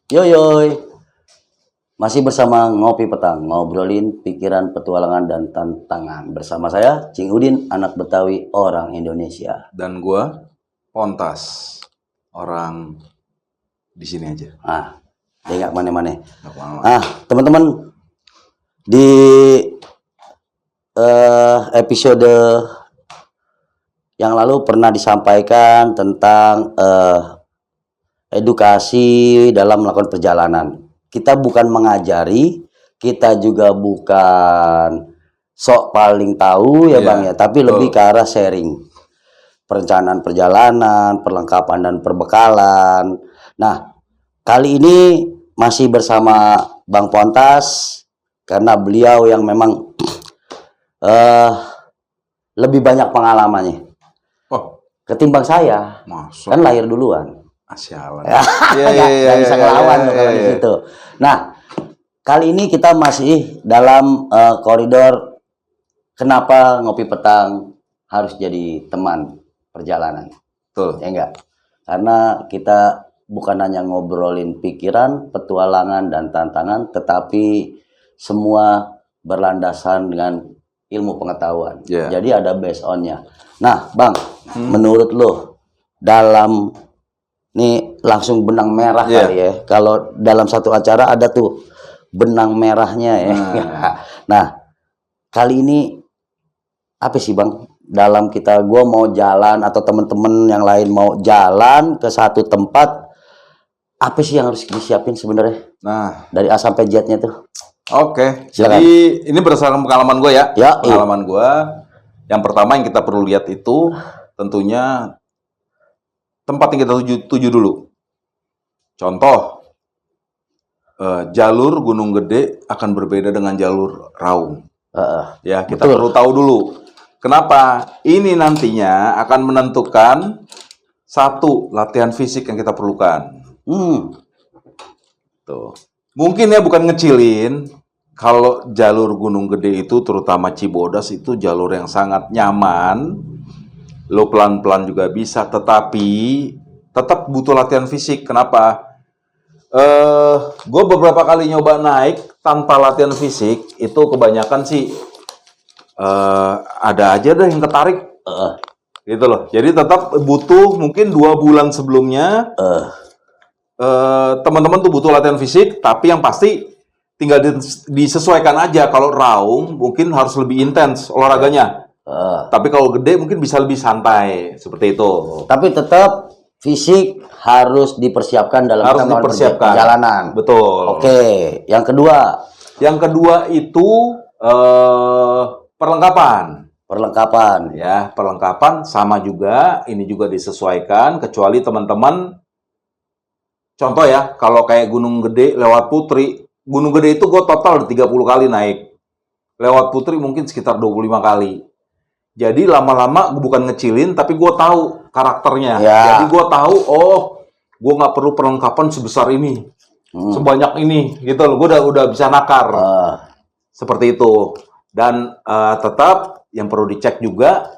Yo masih bersama Ngopi Petang, ngobrolin pikiran, petualangan, dan tantangan. Bersama saya, Cing Udin, anak Betawi, orang Indonesia. Dan gua Pontas, orang di sini aja. Dia nggak mana-mana. Nggak teman-teman, di episode yang lalu pernah disampaikan tentang edukasi dalam melakukan perjalanan. Kita bukan mengajari, kita juga bukan sok paling tahu ya Bang ya, tapi lebih ke arah sharing. Perencanaan perjalanan, perlengkapan dan perbekalan. Nah, kali ini masih bersama Bang Pontas karena beliau yang memang lebih banyak pengalamannya. Ketimbang saya. Masuk. Kan lahir duluan. Asyalan. Gak bisa ngelawan kalau di situ. Nah, kali ini kita masih dalam koridor kenapa Ngopi Petang harus jadi teman perjalanan. Betul. Ya enggak? Karena kita bukan hanya ngobrolin pikiran, petualangan, dan tantangan, tetapi semua berlandasan dengan ilmu pengetahuan. Jadi ada based on-nya. Nah, Bang, menurut lo dalam ini langsung benang merah kali ya. Kalau dalam satu acara ada tuh benang merahnya ya. Nah, kali ini apa sih Bang? Dalam kita, gue mau jalan atau temen-temen yang lain mau jalan ke satu tempat, apa sih yang harus disiapin sebenarnya? Nah, dari A sampai Z-nya tuh. Oke. Jadi ini berdasarkan pengalaman gue ya. Pengalaman gue. Yang pertama yang kita perlu lihat itu tentunya tempat yang kita tuju dulu. Contoh, jalur Gunung Gede akan berbeda dengan jalur Raung. Ya, kita perlu tahu dulu. Kenapa? Ini nantinya akan menentukan satu latihan fisik yang kita perlukan. Tuh. Mungkin ya bukan ngecilin. Kalau jalur Gunung Gede itu, terutama Cibodas, itu jalur yang sangat nyaman. Lo pelan-pelan juga bisa, tetapi tetap butuh latihan fisik. Kenapa? Gue beberapa kali nyoba naik tanpa latihan fisik, itu kebanyakan sih ada aja deh yang ketarik. Gitu loh. Jadi tetap butuh mungkin 2 bulan sebelumnya. Teman-teman tuh butuh latihan fisik, tapi yang pasti tinggal disesuaikan aja. Kalau Raung mungkin harus lebih intens olahraganya. Tapi kalau Gede mungkin bisa lebih santai, seperti itu. Tapi tetap fisik harus dipersiapkan dalam perjalanan. Betul. Oke. Yang kedua? Yang kedua itu perlengkapan. Perlengkapan. Ya, perlengkapan sama juga. Ini juga disesuaikan, kecuali teman-teman. Contoh ya, kalau kayak Gunung Gede lewat Putri. Gunung Gede itu gue total 30 kali naik. Lewat Putri mungkin sekitar 25 kali. Jadi lama-lama bukan ngecilin, tapi gue tahu karakternya. Jadi gue tahu, gue nggak perlu perlengkapan sebesar ini, sebanyak ini, gitu loh. Gue udah bisa nakar, seperti itu. Dan tetap yang perlu dicek juga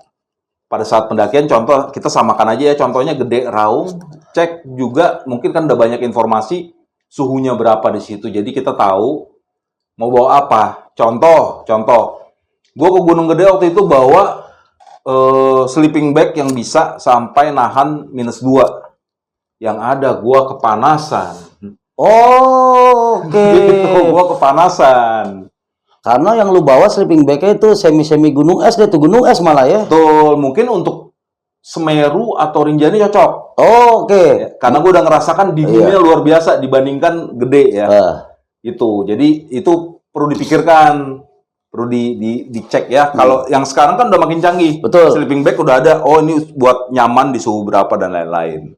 pada saat pendakian. Contoh kita samakan aja ya, contohnya Gede Raung, cek juga mungkin kan udah banyak informasi suhunya berapa di situ. Jadi kita tahu mau bawa apa. Contoh, gue ke Gunung Gede waktu itu bawa sleeping bag yang bisa sampai nahan -2. Yang ada gua kepanasan. Oke. Gitu, gua kepanasan. Karena yang lu bawa sleeping bag-nya itu semi-semi gunung es deh, tuh gunung es malah ya. Betul, mungkin untuk Semeru atau Rinjani cocok. Oke. Karena gua udah ngerasakan dinginnya luar biasa dibandingkan Gede ya. Itu. Jadi itu perlu dipikirkan. Perlu dicek ya. Kalau yang sekarang kan udah makin canggih. Betul. Sleeping bag udah ada. Oh, ini buat nyaman di suhu berapa dan lain-lain.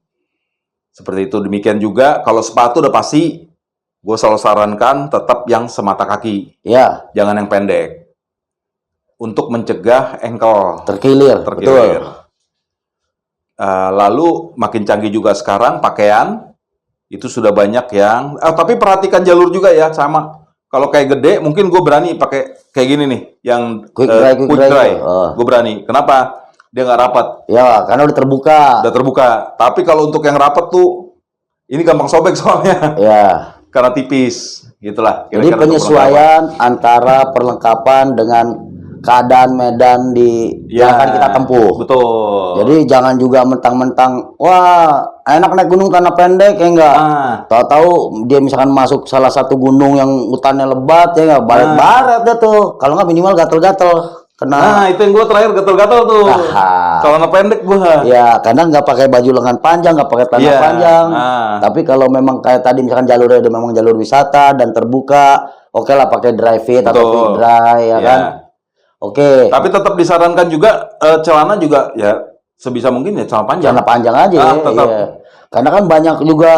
Seperti itu. Demikian juga kalau sepatu udah pasti gue selalu sarankan tetap yang semata kaki. Ya. Jangan yang pendek. Untuk mencegah ankle terkilir. Betul. Lalu makin canggih juga sekarang pakaian itu sudah banyak yang. Tapi perhatikan jalur juga ya, sama. Kalau kayak Gede, mungkin gue berani pakai kayak gini nih, yang quick dry. Gue berani. Kenapa? Dia nggak rapat. Ya, karena udah terbuka. Tapi kalau untuk yang rapat tuh, Ini gampang sobek soalnya. Ya. Karena tipis, gitulah. Jadi penyesuaian antara perlengkapan dengan keadaan medan yang akan kita tempuh. Betul. Jadi jangan juga mentang-mentang, wah enak naik gunung tanah pendek ya enggak. Tahu-tahu dia misalkan masuk salah satu gunung yang hutannya lebat ya enggak, baret-baret deh tuh. Kalau nggak minimal gatel-gatel. Nah, itu yang gue terakhir gatel-gatel tuh. Celana pendek gue. Ya, kadang nggak pakai baju lengan panjang, nggak pakai celana panjang. Tapi kalau memang kayak tadi misalkan jalurnya udah memang jalur wisata dan terbuka, oke lah pakai dry fit atau fit dry ya kan. Oke. Tapi tetap disarankan juga celana juga ya sebisa mungkin ya celana panjang. Celana panjang aja tetap. Ya. Karena kan banyak juga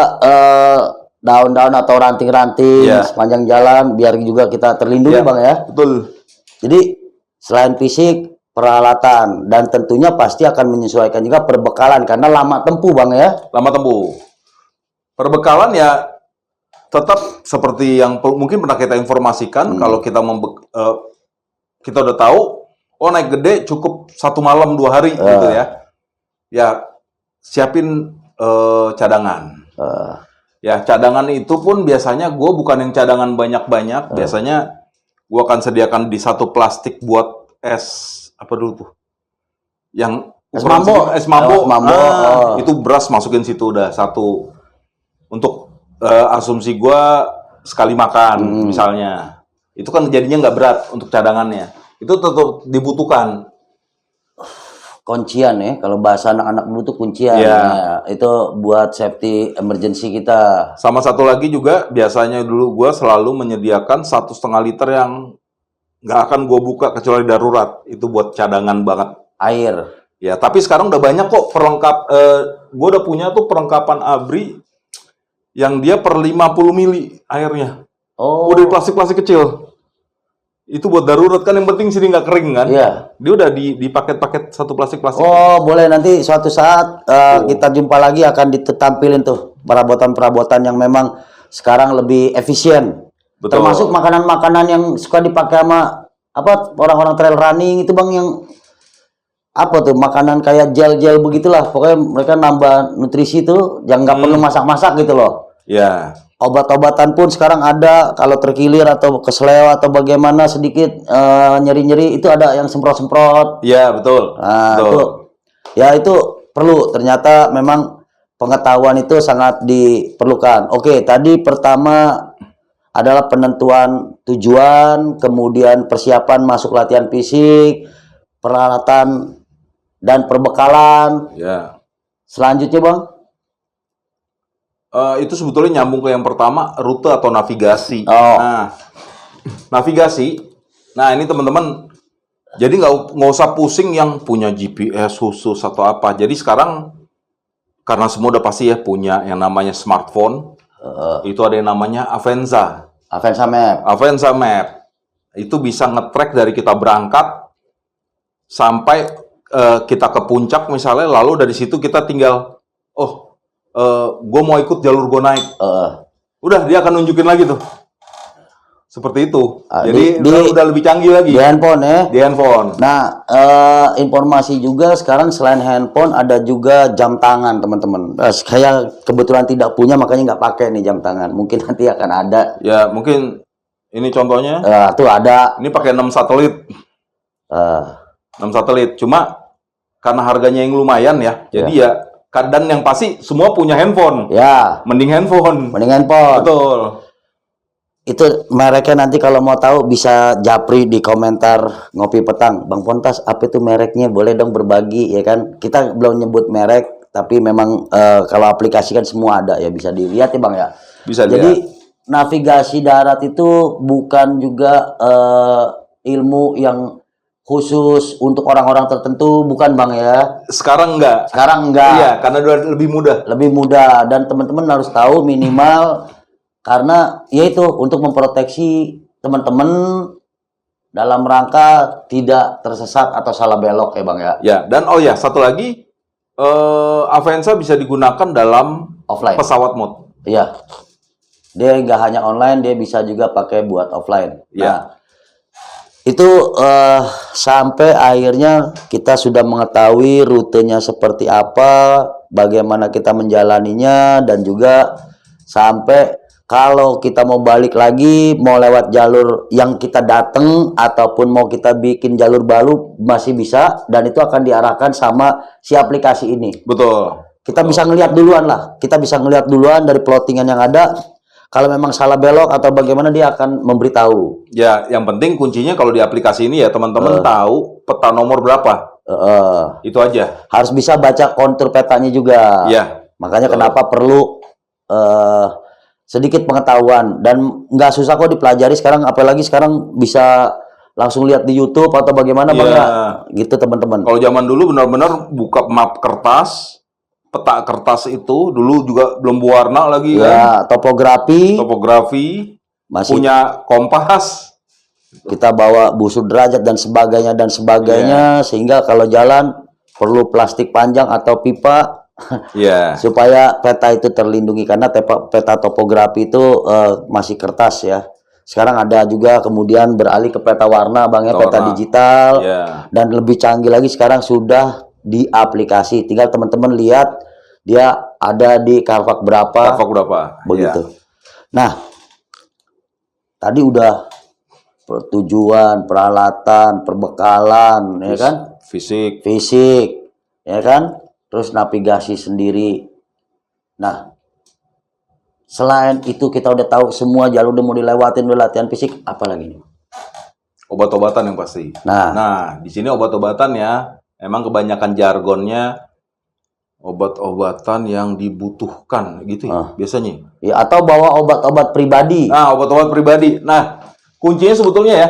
daun-daun atau ranting-ranting sepanjang jalan, biar juga kita terlindungi Bang ya. Betul. Jadi selain fisik, peralatan, dan tentunya pasti akan menyesuaikan juga perbekalan karena lama tempuh Bang ya. Lama tempuh. Perbekalan ya tetap seperti yang mungkin pernah kita informasikan kalau kita kita udah tahu, oh naik gede cukup 1 malam 2 hari gitu ya. Ya siapin cadangan. Ya cadangan itu pun biasanya gue bukan yang cadangan banyak-banyak, biasanya gue akan sediakan di satu plastik buat es apa dulu tuh, yang es mambo. Itu beras masukin situ udah satu untuk asumsi gue sekali makan misalnya, itu kan jadinya nggak berat untuk cadangannya, itu tetap dibutuhkan. Kuncian ya, kalau bahasa anak-anak dulu tuh kuncian ya, itu buat safety emergency kita. Sama satu lagi juga biasanya dulu gue selalu menyediakan 1,5 liter yang nggak akan gue buka kecuali darurat, itu buat cadangan banget air. Ya tapi sekarang udah banyak kok perlengkap, gue udah punya tuh perlengkapan ABRI yang dia per 50 mili airnya, udah plastik-plastik kecil. Itu buat darurat kan, yang penting sini nggak kering kan. Dia udah di paket-paket satu plastik-plastik. Boleh nanti suatu saat kita jumpa lagi, akan ditampilin tuh perabotan-perabotan yang memang sekarang lebih efisien. Betul. Termasuk makanan-makanan yang suka dipakai sama orang-orang trail running itu Bang, yang tuh makanan kayak gel-gel begitulah. Pokoknya mereka nambah nutrisi tuh, yang nggak perlu masak-masak gitu loh. Ya. Obat-obatan pun sekarang ada, kalau terkilir atau keseleo atau bagaimana sedikit nyeri-nyeri, itu ada yang semprot-semprot. Iya, betul. Nah, itu perlu. Ternyata memang pengetahuan itu sangat diperlukan. Oke, tadi pertama adalah penentuan tujuan, kemudian persiapan masuk latihan fisik, peralatan dan perbekalan. Ya. Selanjutnya, Bang? Itu sebetulnya nyambung ke yang pertama, rute atau navigasi. Nah, navigasi. Nah, ini teman-teman, jadi nggak usah pusing yang punya GPS khusus atau apa. Jadi sekarang karena semua udah pasti ya punya yang namanya smartphone. Itu ada yang namanya Avenza Map. Itu bisa nge-track dari kita berangkat sampai kita ke puncak misalnya, lalu dari situ kita tinggal gue mau ikut jalur gue naik. Udah dia akan nunjukin lagi tuh. Seperti itu. Jadi udah lebih canggih lagi. Di handphone ya. Di handphone. Nah, informasi juga sekarang selain handphone ada juga jam tangan teman-teman. Saya kebetulan tidak punya, makanya nggak pakai nih jam tangan. Mungkin nanti akan ada. Ya mungkin ini contohnya. Tuh ada. Ini pakai 6 satelit. 6 satelit. Cuma karena harganya yang lumayan ya. Jadi ya dan yang pasti semua punya handphone. Ya. Mending handphone. Betul. Itu mereknya nanti kalau mau tahu bisa japri di komentar Ngopi Petang. Bang Pontas, apa itu mereknya? Boleh dong berbagi ya kan. Kita belum nyebut merek, tapi memang kalau aplikasi kan semua ada ya, bisa dilihat ya Bang ya. Bisa dilihat. Jadi navigasi darat itu bukan juga ilmu yang khusus untuk orang-orang tertentu, bukan Bang ya? Sekarang enggak. Iya, karena udah lebih mudah. Lebih mudah, dan teman-teman harus tahu minimal karena yaitu untuk memproteksi teman-teman dalam rangka tidak tersesat atau salah belok ya Bang ya. Ya, dan satu lagi, Avenza bisa digunakan dalam offline pesawat mode. Iya. Dia nggak hanya online, dia bisa juga pakai buat offline. Ya. Nah, itu sampai akhirnya kita sudah mengetahui rutenya seperti apa, bagaimana kita menjalaninya, dan juga sampai kalau kita mau balik lagi, mau lewat jalur yang kita datang ataupun mau kita bikin jalur baru masih bisa, dan itu akan diarahkan sama si aplikasi ini. Betul. Kita bisa ngelihat duluan lah. Kita bisa ngelihat duluan dari plottingan yang ada. Kalau memang salah belok atau bagaimana, dia akan memberitahu. Ya, yang penting kuncinya kalau di aplikasi ini ya teman-teman tahu peta nomor berapa. Itu aja. Harus bisa baca kontur petanya juga. Ya. Makanya kenapa perlu sedikit pengetahuan, dan nggak susah kok dipelajari sekarang, apalagi sekarang bisa langsung lihat di YouTube atau bagaimana Bang ya. Gitu teman-teman. Kalau zaman dulu benar-benar buka map kertas, peta kertas itu dulu juga belum berwarna lagi ya, kan. Topografi masih punya kompas. Kita bawa busur derajat dan sebagainya, sehingga kalau jalan perlu plastik panjang atau pipa supaya peta itu terlindungi, karena peta topografi itu masih kertas ya. Sekarang ada juga kemudian beralih ke peta warna Bang ya, peta digital, dan lebih canggih lagi sekarang sudah di aplikasi. Tinggal teman-teman lihat dia ada di Carvac berapa begitu. Nah, tadi udah tujuan, peralatan, perbekalan, ya kan? Fisik, ya kan? Terus navigasi sendiri. Nah, selain itu kita udah tahu semua jalur udah mau dilewatin, udah latihan fisik, apa lagi nih? Obat-obatan yang pasti. Nah, di sini obat-obatan ya, emang kebanyakan jargonnya obat-obatan yang dibutuhkan gitu ya, biasanya. Ya, atau bawa obat-obat pribadi. Nah, obat-obat pribadi. Nah, kuncinya sebetulnya ya,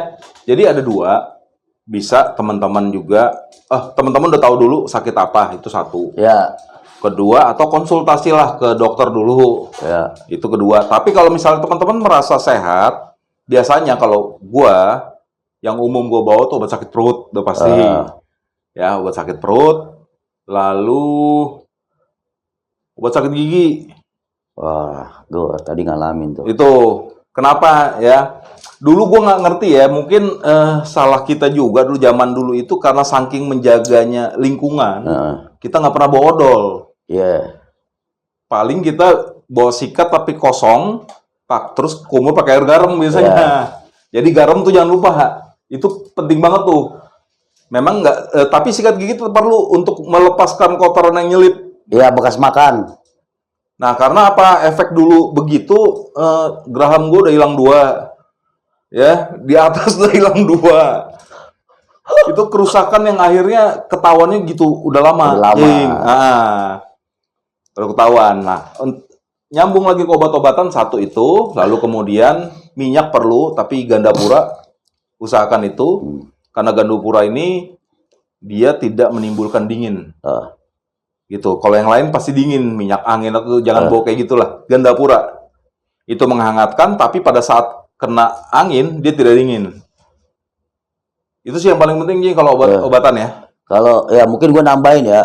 jadi ada dua, bisa teman-teman juga, teman-teman udah tahu dulu sakit apa, itu satu. Ya. Kedua, atau konsultasilah ke dokter dulu. Ya. Itu kedua. Tapi kalau misalnya teman-teman merasa sehat, biasanya kalau yang umum gua bawa tuh obat sakit perut, udah pasti. Ya, obat sakit perut, lalu obat sakit gigi. Wah, gua tadi ngalamin tuh. Itu kenapa ya? Dulu gue nggak ngerti ya, mungkin salah kita juga dulu, zaman dulu itu karena saking menjaganya lingkungan, kita nggak pernah bawa odol. Paling kita bawa sikat tapi kosong, terus kumur pakai air garam biasanya. Jadi garam tuh jangan lupa, itu penting banget tuh. Memang nggak, tapi sikat gigi itu perlu untuk melepaskan kotoran yang nyelip. Iya, bekas makan. Nah, karena apa? Efek dulu begitu, geraham gue udah hilang 2. Ya, di atas udah hilang 2. Itu kerusakan yang akhirnya ketahuannya gitu udah lama. Udah ketahuan. Nah, nyambung lagi ke obat-obatan satu itu, lalu kemudian minyak perlu, tapi gandapura usahakan itu, karena gandapura ini dia tidak menimbulkan dingin. Gitu. Kalau yang lain pasti dingin, minyak angin atau jangan bawa kayak gitulah. Gandapura itu menghangatkan, tapi pada saat kena angin dia tidak dingin. Itu sih yang paling penting sih kalau obat-obatan ya. Kalau ya mungkin gue nambahin ya,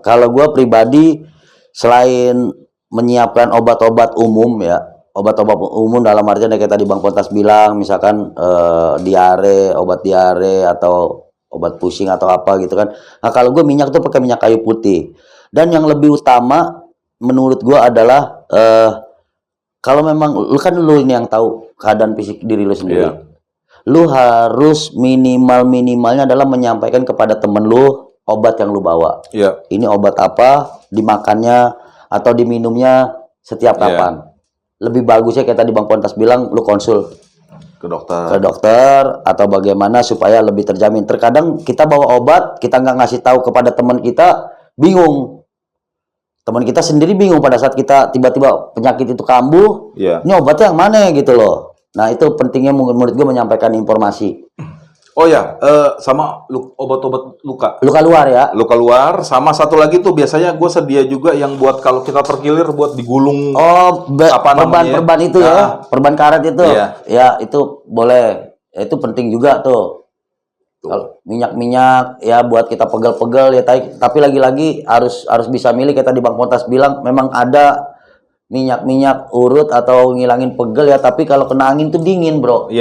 kalau gue pribadi selain menyiapkan obat-obat umum ya, obat-obat umum dalam artian kayak tadi Bang Pontas bilang, misalkan diare, obat diare atau obat pusing atau apa gitu kan. Nah, kalau gue minyak tuh pakai minyak kayu putih. Dan yang lebih utama menurut gue adalah kalau memang lu ini yang tahu keadaan fisik diri lu sendiri. Lu harus minimalnya adalah menyampaikan kepada temen lu obat yang lu bawa. Ini obat apa, dimakannya atau diminumnya setiap kapan. Lebih bagusnya kayak tadi Bang Pontas bilang, lu konsul ke dokter atau bagaimana supaya lebih terjamin. Terkadang kita bawa obat, kita nggak ngasih tahu kepada teman kita, bingung. Teman kita sendiri bingung pada saat kita tiba-tiba penyakit itu kambuh, ini obatnya yang mana gitu loh. Nah, itu pentingnya menurut gue menyampaikan informasi. Oh ya, sama obat-obat luka. Luka luar ya. Luka luar, sama satu lagi tuh biasanya gue sedia juga yang buat kalau kita terkilir buat digulung. Oh, perban itu ya, perban karet itu. Ya, itu boleh. Itu penting juga tuh. Kalau minyak-minyak ya buat kita pegel-pegel ya, tapi lagi-lagi harus bisa milih kayak tadi Bang Pontas bilang, memang ada minyak-minyak urut atau ngilangin pegel ya, tapi kalau kena angin tuh dingin, bro.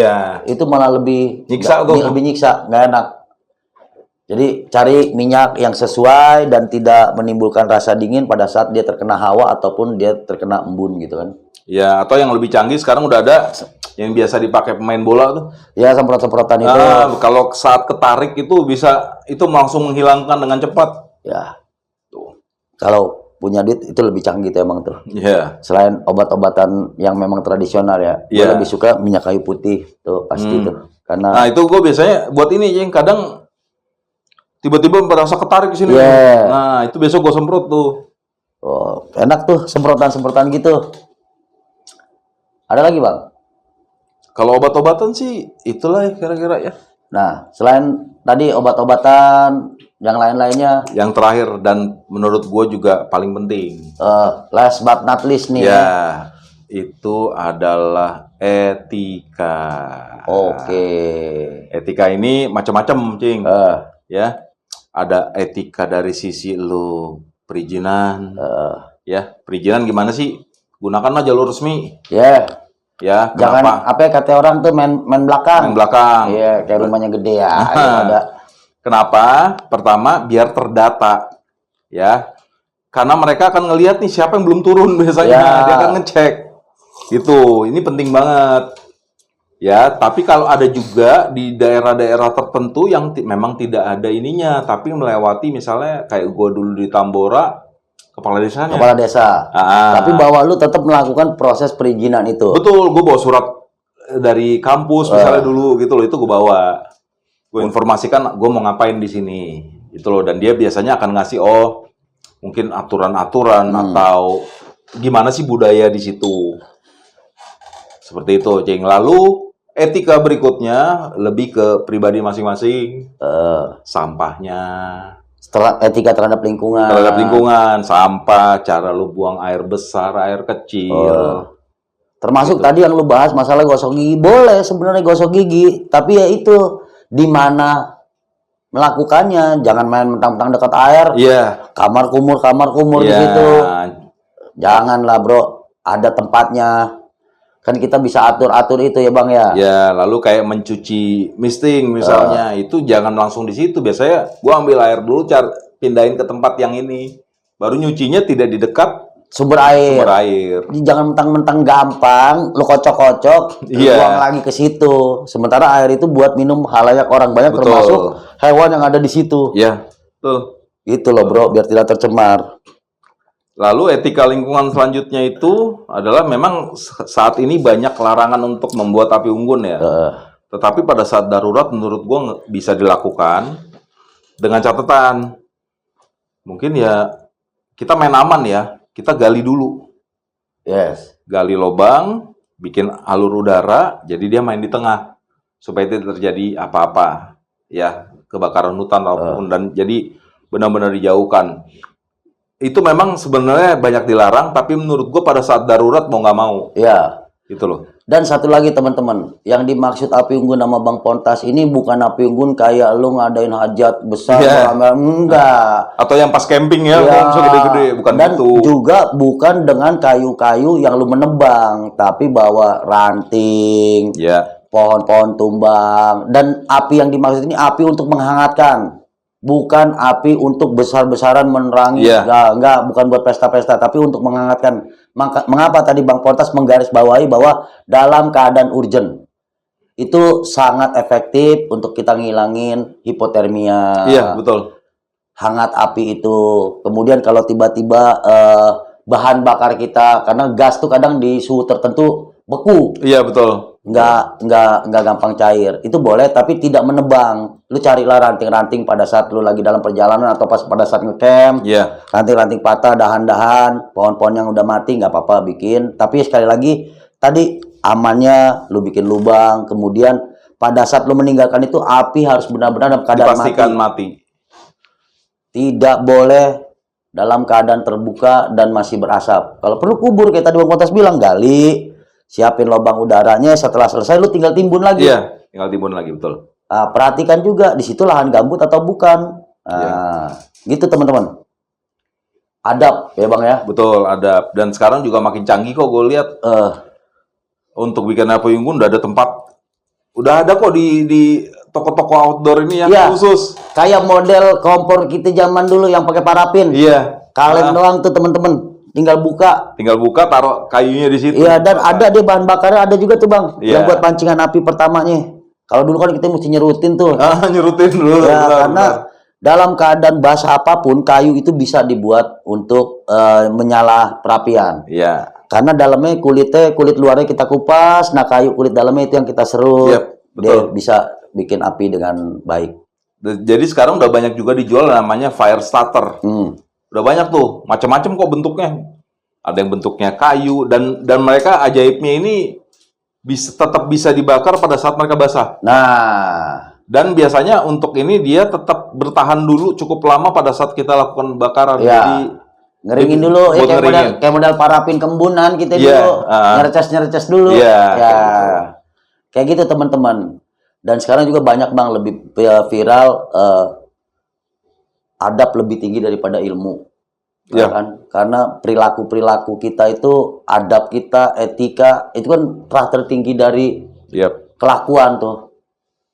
Itu malah lebih nyiksa, lebih nyiksa, nggak enak. Jadi cari minyak yang sesuai dan tidak menimbulkan rasa dingin pada saat dia terkena hawa ataupun dia terkena embun gitu kan. Ya, atau yang lebih canggih sekarang udah ada yang biasa dipakai pemain bola tuh. Ya, semprot-semprotan itu. Kalau saat ketarik itu bisa itu langsung menghilangkan dengan cepat. Ya. Tuh. Kalau punya duit itu lebih canggih tuh emang tuh. Iya. Selain obat-obatan yang memang tradisional ya. Gue lebih suka minyak kayu putih tuh pasti tuh. Karena nah, itu gue biasanya buat ini yang kadang tiba-tiba merasa ketarik di sini. Nah, itu besok gue semprot tuh. Oh, enak tuh semprotan-semprotan gitu. Ada lagi, Bang? Kalau obat-obatan sih itulah ya kira-kira ya. Nah, selain tadi obat-obatan yang lain-lainnya, yang terakhir dan menurut gue juga paling penting. Last but not least nih. Ya, itu adalah etika. Oke. Etika ini macam-macam, Cing. Ya. Ada etika dari sisi lu perizinan, ya perizinan gimana sih? Gunakanlah jalur resmi. Ya. Ya. Jangan kenapa? apa kata orang tuh main belakang. Main belakang. Iya, kayak rumahnya gede ya. Ada. Kenapa? Pertama, biar terdata, ya. Karena mereka akan ngelihat nih siapa yang belum turun biasanya, dia akan ngecek. Gitu. Ini penting banget. Ya, tapi kalau ada juga di daerah-daerah tertentu yang memang tidak ada ininya, tapi melewati misalnya kayak gua dulu di Tambora, kepala desanya. Kepala desa. Tapi bahwa lu tetap melakukan proses perizinan itu. Betul, gua bawa surat dari kampus misalnya dulu gitu loh, itu gua bawa. Gua informasikan gua mau ngapain di sini. Gitu loh, dan dia biasanya akan ngasih mungkin aturan-aturan atau gimana sih budaya di situ. Seperti itu, Cing. Lalu etika berikutnya lebih ke pribadi masing-masing. Sampahnya. Etika terhadap lingkungan. Terhadap lingkungan, sampah, cara lu buang air besar, air kecil. Termasuk tadi yang lu bahas masalah gosok gigi. Boleh sebenarnya gosok gigi, tapi ya itu di mana melakukannya. Jangan main mentang-mentang dekat air. Iya. Kamar kumur di situ. Janganlah, Bro. Ada tempatnya. Kan kita bisa atur-atur itu ya, Bang ya. Ya, lalu kayak mencuci misting misalnya, itu jangan langsung di situ. Biasanya gua ambil air dulu, pindahin ke tempat yang ini. Baru nyucinya tidak di dekat sumber air. Jangan mentang-mentang gampang, lu kocok-kocok, buang lagi ke situ. Sementara air itu buat minum halayak orang banyak, termasuk hewan yang ada di situ. Iya, betul. Itu loh, Bro, biar tidak tercemar. Lalu etika lingkungan selanjutnya itu adalah memang saat ini banyak larangan untuk membuat api unggun ya. Tetapi pada saat darurat menurut gua bisa dilakukan dengan catatan. Mungkin ya kita main aman ya, kita gali dulu. Yes. Gali lubang, bikin alur udara, jadi dia main di tengah. Supaya tidak terjadi apa-apa. Ya, kebakaran hutan apapun. Dan jadi benar-benar dijauhkan. Itu memang sebenarnya banyak dilarang, tapi menurut gue pada saat darurat mau nggak mau. Iya. Gitu loh. Dan satu lagi teman-teman, yang dimaksud api unggun sama Bang Pontas ini bukan api unggun kayak lu ngadain hajat besar, enggak. Atau yang pas camping ya, gede-gede, bukan dan gitu. Dan juga bukan dengan kayu-kayu yang lu menebang, tapi bawa ranting, pohon-pohon tumbang. Dan api yang dimaksud ini api untuk menghangatkan. Bukan api untuk besar-besaran menerangi, enggak, bukan buat pesta-pesta, tapi untuk menghangatkan. Mengapa tadi Bang Pontas menggarisbawahi bahwa dalam keadaan urgent itu sangat efektif untuk kita ngilangin hipotermia. Iya, betul. Hangat api itu. Kemudian kalau tiba-tiba bahan bakar kita, karena gas tuh kadang di suhu tertentu beku. Iya, betul. Nggak gampang cair. Itu boleh, tapi tidak menebang. Lu carilah ranting-ranting pada saat lu lagi dalam perjalanan atau pada saat ngecamp. Ranting-ranting patah, dahan-dahan, pohon-pohon yang udah mati nggak apa-apa bikin. Tapi sekali lagi tadi amannya lu bikin lubang. Kemudian pada saat lu meninggalkan itu api harus benar-benar dalam keadaan dipastikan mati. Tidak boleh dalam keadaan terbuka dan masih berasap. Kalau perlu kubur kayak tadi Bang Pontas bilang, gali. Siapin lubang udaranya, setelah selesai lu tinggal timbun lagi. Iya, tinggal timbun lagi, betul. Perhatikan juga di situ lahan gambut atau bukan. Gitu teman-teman. Adab ya Bang ya. Betul, adab. Dan sekarang juga makin canggih kok gue lihat. Untuk bikin api unggun udah ada tempat. Udah ada kok di toko-toko outdoor ini yang Iya. khusus. Kayak model kompor kita zaman dulu yang pakai parafin. Iya. Kaleng doang tuh teman-teman. Tinggal buka. Tinggal buka, taruh kayunya di situ. Iya, dan ada dia bahan bakarnya ada juga tuh Bang. Iya. Yang buat pancingan api pertamanya. Kalau dulu kan kita mesti nyerutin tuh. Nyurutin dulu. Ya, benar, karena benar. dalam keadaan basah apapun, kayu itu bisa dibuat untuk menyala perapian. Iya. Karena dalamnya kulit luarnya kita kupas, nah kayu kulit dalamnya itu yang kita serut. Yap, betul. Dia bisa bikin api dengan baik. Jadi sekarang udah banyak juga dijual namanya fire starter. Udah banyak tuh, macam-macam kok bentuknya. Ada yang bentuknya kayu dan mereka ajaibnya ini tetap bisa dibakar pada saat mereka basah. Nah, Dan biasanya untuk ini dia tetap bertahan dulu cukup lama pada saat kita lakukan bakaran. ya. Jadi Ngeringin dulu, ya buat kayak ngeringin. model parafin kembunan kita Iya, dulu, ngereces dulu. Iya, Ya, kayak gitu teman-teman. Dan sekarang juga banyak Bang lebih viral adab lebih tinggi daripada ilmu. Iya. Ya kan? Karena perilaku kita itu, adab kita, etika itu kan telah tertinggi dari Yap. kelakuan tuh.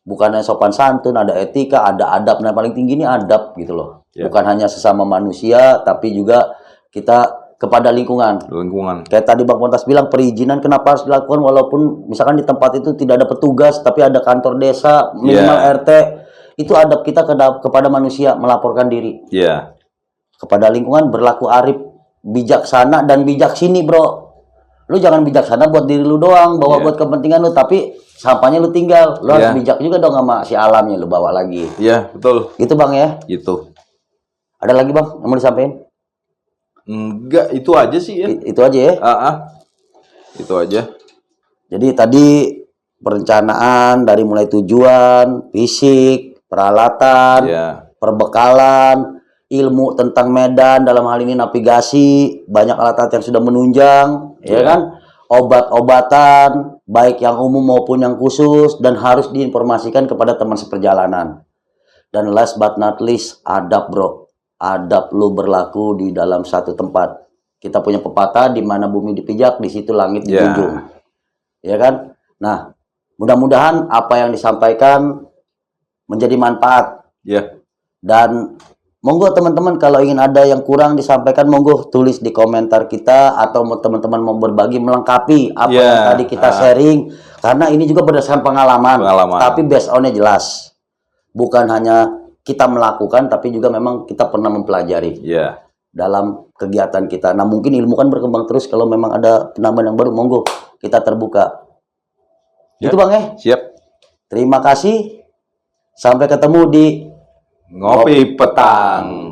Bukannya sopan santun, ada etika, ada adab. Nah, paling tinggi ini adab gitu loh. Ya. Bukan hanya sesama manusia, tapi juga kita kepada lingkungan. Lingkungan. Kayak tadi Bang Pontas bilang, perizinan kenapa harus dilakukan walaupun misalkan di tempat itu tidak ada petugas, tapi ada kantor desa, minimal RT. Itu adab kita kepada manusia, melaporkan diri. Iya. Kepada lingkungan berlaku arif, bijaksana dan bijak sini, bro. Lu jangan bijaksana buat diri lu doang, bawa buat kepentingan lu, tapi sampahnya lu tinggal. Lu harus bijak juga dong sama si alamnya, lu bawa lagi. Iya, betul. Gitu Bang ya. Gitu. Ada lagi Bang yang mau disampaikan? Enggak, itu aja sih ya. Itu aja ya. Itu aja. Jadi tadi perencanaan dari mulai tujuan, fisik, peralatan, perbekalan, ilmu tentang medan, dalam hal ini navigasi, banyak alat-alat yang sudah menunjang, ya kan? Obat-obatan, baik yang umum maupun yang khusus, dan harus diinformasikan kepada teman seperjalanan. Dan last but not least, adab bro. Adab lu berlaku di dalam satu tempat. Kita punya pepatah, di mana bumi dipijak, di situ langit dijunjung. Ya kan? Nah, mudah-mudahan apa yang disampaikan menjadi manfaat. Dan monggo teman-teman kalau ingin ada yang kurang disampaikan, monggo tulis di komentar kita, atau teman-teman mau berbagi melengkapi apa yang tadi kita sharing, karena ini juga berdasarkan pengalaman. Tapi based on-nya jelas, bukan hanya kita melakukan, tapi juga memang kita pernah mempelajari dalam kegiatan kita. Nah, mungkin ilmu kan berkembang terus, kalau memang ada penambahan yang baru, monggo kita terbuka. Itu Bang ya. Siap. Terima kasih, sampai ketemu di Ngopi Petang.